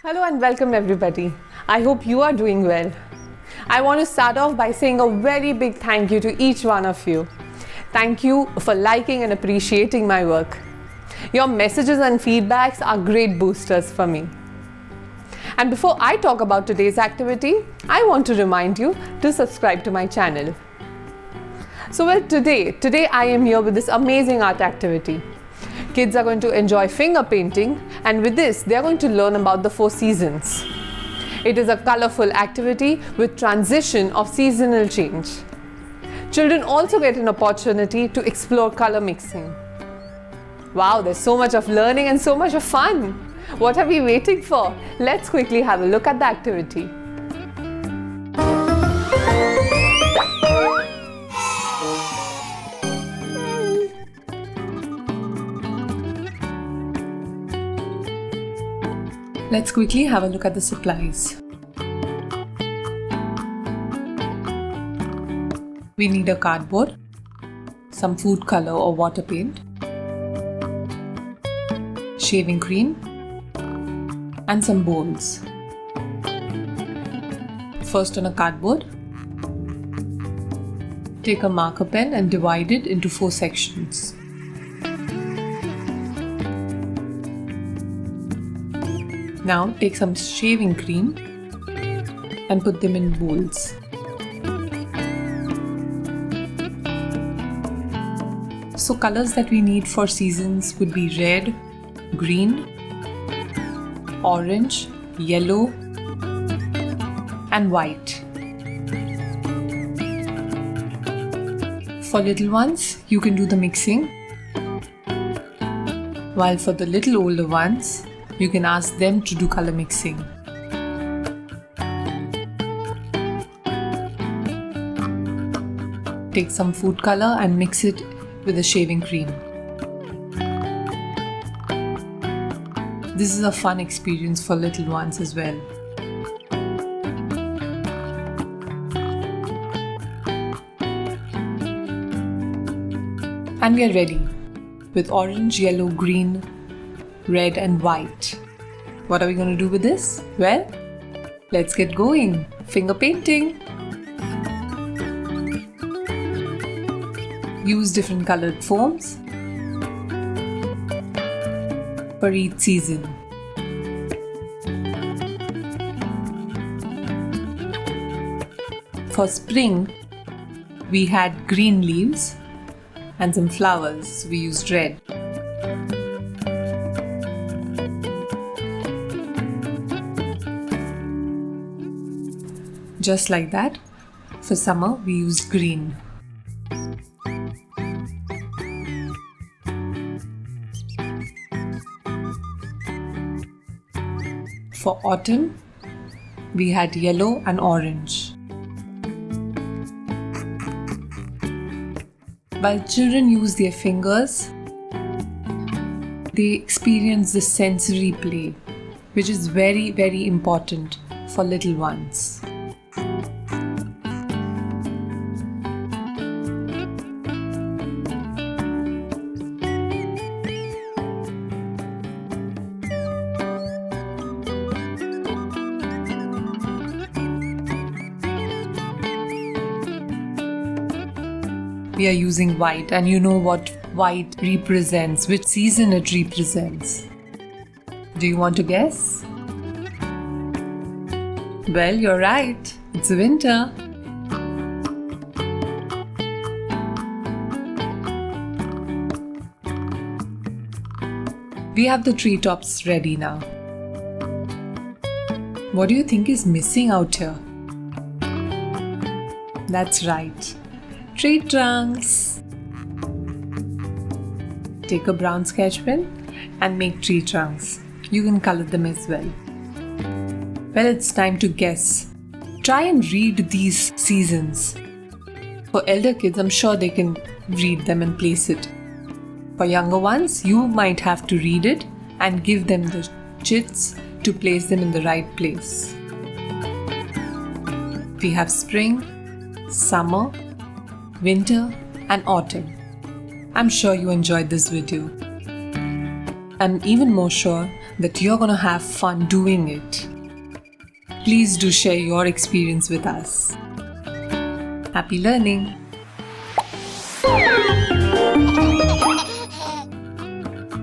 Hello and welcome everybody. I hope you are doing well. I want to start off by saying a very big thank you to each one of you. Thank you for liking and appreciating my work. Your messages and feedbacks are great boosters for me. And before I talk about today's activity, I want to remind you to subscribe to my channel. Today I am here with this amazing art activity. Kids are going to enjoy finger painting, and with this they are going to learn about the 4 seasons. It is a colorful activity with transition of seasonal change. Children also get an opportunity to explore color mixing. Wow, there's so much of learning and so much of fun. What are we waiting for? Let's quickly have a look at the activity. Let's quickly have a look at the supplies. We need a cardboard, some food color or water paint, shaving cream, and some bowls. First, on a cardboard, take a marker pen and divide it into 4 sections. Now take some shaving cream and put them in bowls. So colors that we need for seasons would be red, green, orange, yellow, and white. For little ones, you can do the mixing, while for the little older ones, you can ask them to do color mixing. Take some food color and mix it with the shaving cream. This is a fun experience for little ones as well. And we are ready with orange, yellow, green, red and white. What are we going to do with this? Well, let's get going. Finger painting. Use different colored foams for each season. For spring, we had green leaves and some flowers. We used red. Just like that, for summer we used green. For autumn, we had yellow and orange. While children use their fingers, they experience the sensory play, which is very, very important for little ones. We are using white, and you know what white represents, which season it represents. Do you want to guess? Well, you're right. It's winter. We have the treetops ready now. What do you think is missing out here? That's right. Tree trunks. Take a brown sketch pen and make tree trunks. You can color them as well. Well, it's time to guess. Try and read these seasons. For elder kids, I'm sure they can read them and place it. For younger ones, you might have to read it and give them the chits to place them in the right place. We have spring, summer, winter and autumn. I'm sure you enjoyed this video. I'm even more sure that you're going to have fun doing it. Please do share your experience with us. Happy learning!